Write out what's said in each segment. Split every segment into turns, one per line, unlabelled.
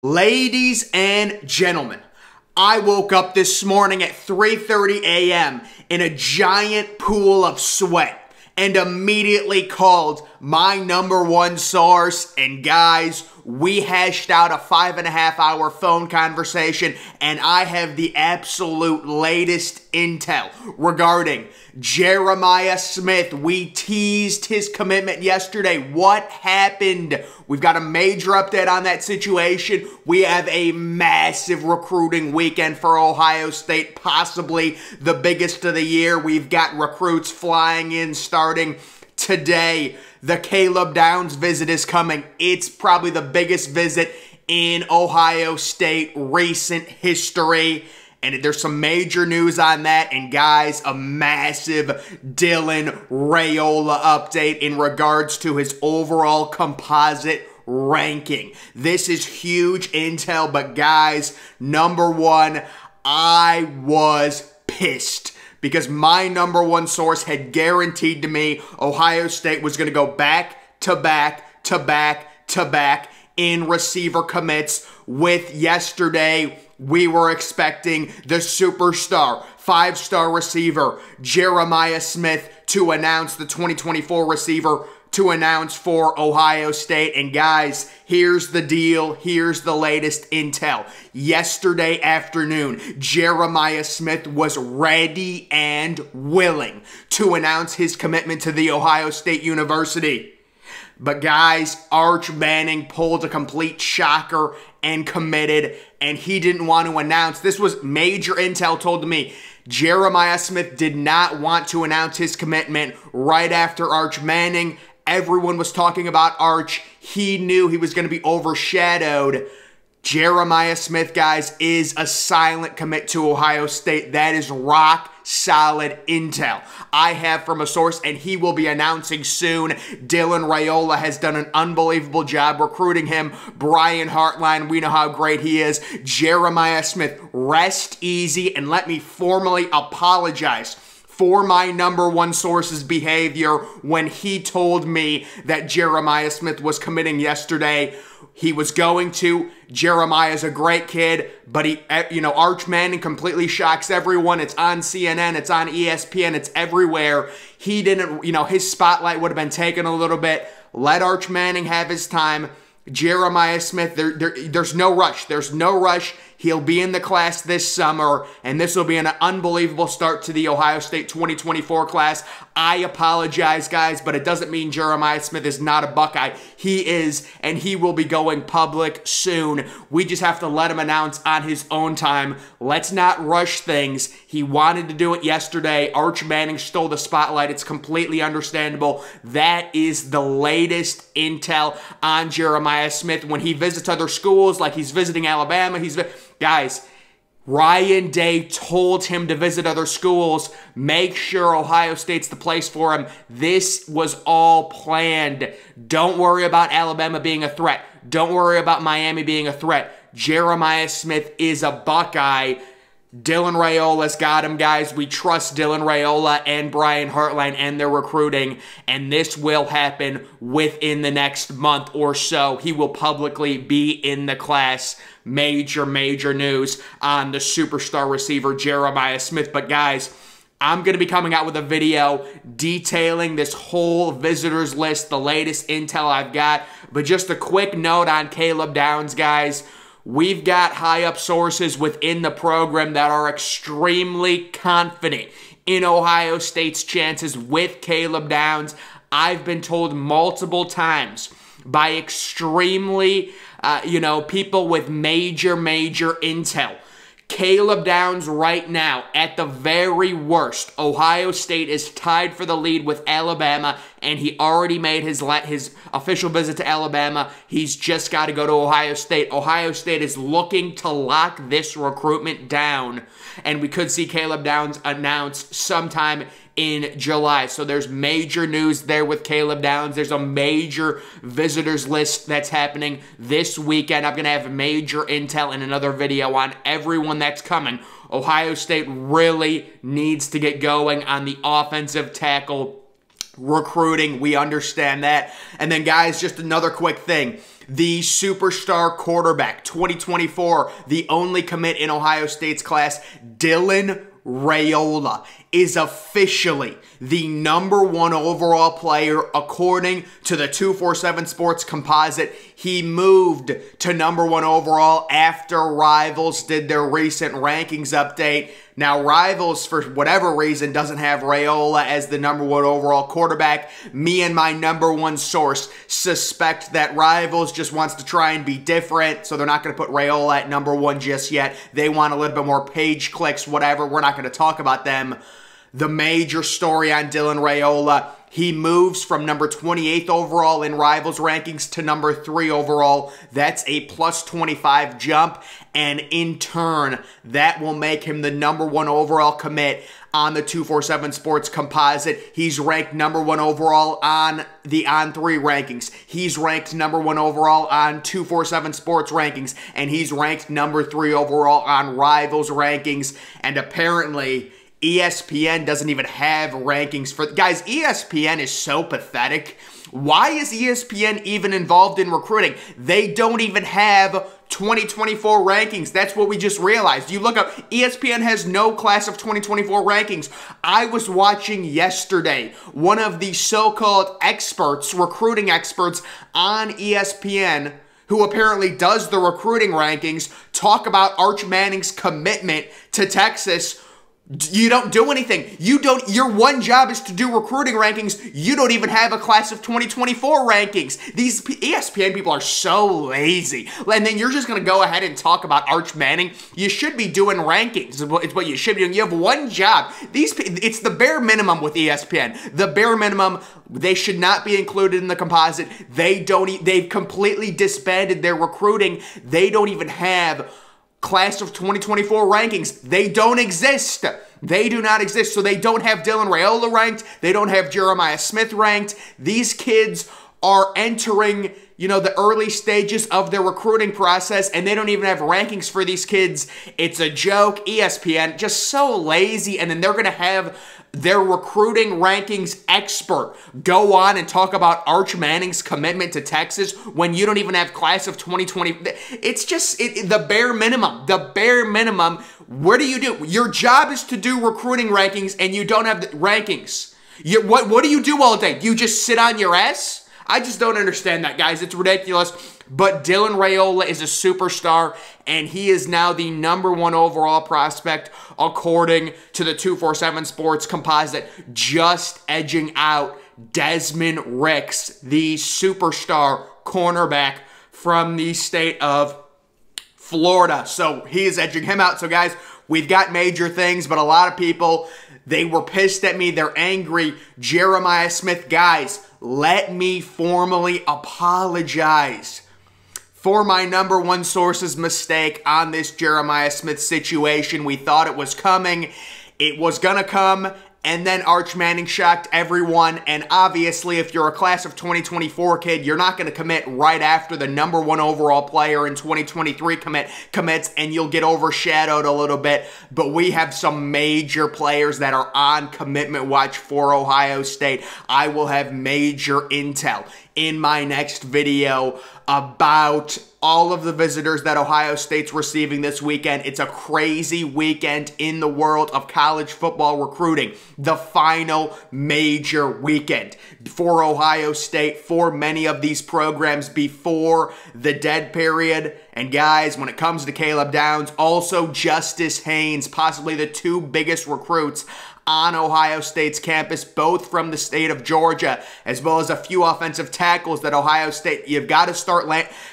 Ladies and gentlemen, I woke up this morning at 3:30 a.m. in a giant pool of sweat and immediately called my number one source. And guys, we hashed out a 5.5-hour phone conversation, and I have the absolute latest intel regarding Jeremiah Smith. We teased his commitment yesterday. What happened? We've got a major update on that situation. We have a massive recruiting weekend for Ohio State, possibly the biggest of the year. We've got recruits flying in starting today. The Caleb Downs visit is coming. It's probably the biggest visit in Ohio State recent history. And there's some major news on that. And guys, a massive Dylan Raiola update in regards to his overall composite ranking. This is huge intel, but guys, number one, I was pissed because my number one source had guaranteed to me Ohio State was going to go back to back to back to back in receiver commits. With yesterday, we were expecting the superstar, 5-star receiver, Jeremiah Smith, to announce the 2024 receiver to announce for Ohio State. And guys, here's the deal. Here's the latest intel. Yesterday afternoon, Jeremiah Smith was ready and willing to announce his commitment to the Ohio State University. But guys, Arch Manning pulled a complete shocker and committed, and he didn't want to announce. This was major intel told to me. Jeremiah Smith did not want to announce his commitment right after Arch Manning. Everyone was talking about Arch. He knew he was going to be overshadowed. Jeremiah Smith, guys, is a silent commit to Ohio State. That is rock solid intel I have from a source, and he will be announcing soon. Dylan Raiola has done an unbelievable job recruiting him. Brian Hartline, we know how great he is. Jeremiah Smith, rest easy, and let me formally apologize for my number one source's behavior when he told me that Jeremiah Smith was committing yesterday. He was going to. Jeremiah's a great kid, but Arch Manning completely shocks everyone. It's on CNN, it's on ESPN, it's everywhere. He didn't, his spotlight would have been taken a little bit. Let Arch Manning have his time. Jeremiah Smith, there's no rush. There's no rush. He'll be in the class this summer, and this will be an unbelievable start to the Ohio State 2024 class. I apologize, guys, but it doesn't mean Jeremiah Smith is not a Buckeye. He is, and he will be going public soon. We just have to let him announce on his own time. Let's not rush things. He wanted to do it yesterday. Arch Manning stole the spotlight. It's completely understandable. That is the latest intel on Jeremiah Smith. When he visits other schools, like he's visiting Alabama, guys, Ryan Day told him to visit other schools. Make sure Ohio State's the place for him. This was all planned. Don't worry about Alabama being a threat. Don't worry about Miami being a threat. Jeremiah Smith is a Buckeye. Dylan Raiola's got him, guys. We trust Dylan Raiola and Brian Hartline and their recruiting, and this will happen within the next month or so. He will publicly be in the class. Major news on the superstar receiver, Jeremiah Smith. But guys, I'm going to be coming out with a video detailing this whole visitors list, the latest intel I've got. But just a quick note on Caleb Downs, guys. We've got high-up sources within the program that are extremely confident in Ohio State's chances with Caleb Downs. I've been told multiple times by extremely, people with major intel. Caleb Downs right now, at the very worst, Ohio State is tied for the lead with Alabama, and he already made his official visit to Alabama. He's just got to go to Ohio State. Ohio State is looking to lock this recruitment down, and we could see Caleb Downs announced sometime in July. So there's major news there with Caleb Downs. There's a major visitors list that's happening this weekend. I'm going to have major intel in another video on everyone that's coming. Ohio State really needs to get going on the offensive tackle recruiting. We understand that. And then, guys, just another quick thing. the superstar quarterback, 2024, the only commit in Ohio State's class, Dylan Raiola, is officially the #1 overall player according to the 247 Sports composite. He moved to #1 overall after Rivals did their recent rankings update. Now, Rivals, for whatever reason, doesn't have Raiola as the #1 overall quarterback. Me and my #1 source suspect that Rivals just wants to try and be different, so they're not going to put Raiola at #1 just yet. They want a little bit more page clicks, whatever. We're not going to talk about them. The major story on Dylan Raiola: he moves from number 28th overall in Rivals rankings to number 3 overall. That's a plus 25 jump, and in turn, that will make him the #1 overall commit on the 247 Sports composite. He's ranked #1 overall on the On3 rankings. He's ranked #1 overall on 247 Sports rankings, and he's ranked #3 overall on Rivals rankings, and apparently ESPN doesn't even have rankings for... Guys, ESPN is so pathetic. Why is ESPN even involved in recruiting? They don't even have 2024 rankings. That's what we just realized. You look up, ESPN has no class of 2024 rankings. I was watching yesterday one of the so-called experts, recruiting experts on ESPN, who apparently does the recruiting rankings, talk about Arch Manning's commitment to Texas. You don't do anything. Your one job is to do recruiting rankings. You don't even have a class of 2024 rankings. These ESPN people are so lazy. And then you're just going to go ahead and talk about Arch Manning. You should be doing rankings. It's what you should be doing. You have one job. It's the bare minimum with ESPN. The bare minimum. They should not be included in the composite. They've completely disbanded their recruiting. They don't even have class of 2024 rankings. They don't exist. They do not exist. So they don't have Dylan Raiola ranked. They don't have Jeremiah Smith ranked. These kids are entering, the early stages of their recruiting process, and they don't even have rankings for these kids. It's a joke. ESPN, just so lazy. And then they're going to have their recruiting rankings expert go on and talk about Arch Manning's commitment to Texas when you don't even have class of 2020. It's just the bare minimum. The bare minimum. What do you do? Your job is to do recruiting rankings, and you don't have the rankings. What do you do all day? You just sit on your ass? I just don't understand that, guys. It's ridiculous. But Dylan Raiola is a superstar, and he is now the #1 overall prospect according to the 247 Sports composite, just edging out Desmond Ricks, the superstar cornerback from the state of Florida. So he is edging him out. So, guys, we've got major things, but a lot of people, they were pissed at me. They're angry. Jeremiah Smith, guys, let me formally apologize for my #1 source's mistake on this Jeremiah Smith situation. We thought it was coming. It was going to come, and then Arch Manning shocked everyone. And obviously, if you're a class of 2024 kid, you're not going to commit right after the #1 overall player in 2023 commits, and you'll get overshadowed a little bit. But we have some major players that are on commitment watch for Ohio State. I will have major intel in my next video about all of the visitors that Ohio State's receiving this weekend. It's a crazy weekend in the world of college football recruiting. The final major weekend for Ohio State, for many of these programs before the dead period. And guys, when it comes to Caleb Downs, also Justice Haynes, possibly the two biggest recruits on Ohio State's campus, both from the state of Georgia, as well as a few offensive tackles that Ohio State, you've got to start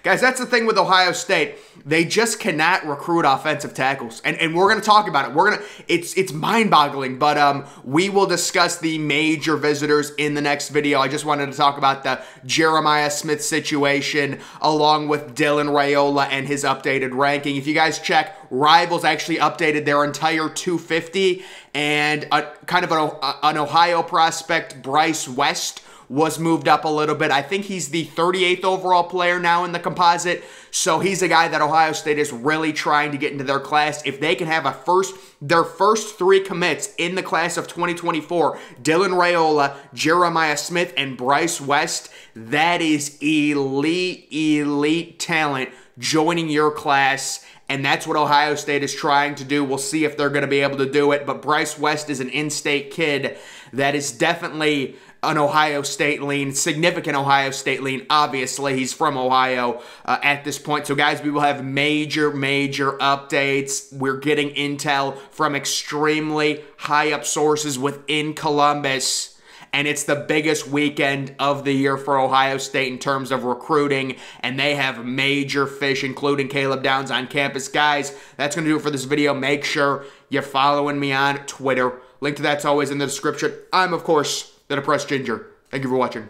guys, that's the thing with Ohio State. They just cannot recruit offensive tackles. And we're going to talk about it. It's mind-boggling, but we will discuss the major visitors in the next video. I just wanted to talk about the Jeremiah Smith situation along with Dylan Raiola and his updated ranking. If you guys check, Rivals actually updated their entire 250, and kind of an Ohio prospect, Bryce West, was moved up a little bit. I think he's the 38th overall player now in the composite. So he's a guy that Ohio State is really trying to get into their class. If they can have their first 3 commits in the class of 2024, Dylan Raiola, Jeremiah Smith, and Bryce West, that is elite talent joining your class. And that's what Ohio State is trying to do. We'll see if they're going to be able to do it. But Bryce West is an in-state kid that is definitely an Ohio State lean, significant Ohio State lean. Obviously, he's from Ohio at this point. So, guys, we will have major updates. We're getting intel from extremely high-up sources within Columbus. And it's the biggest weekend of the year for Ohio State in terms of recruiting. And they have major fish, including Caleb Downs, on campus. Guys, that's going to do it for this video. Make sure you're following me on Twitter. Link to that's always in the description. I'm, of course, the Depressed Ginger. Thank you for watching.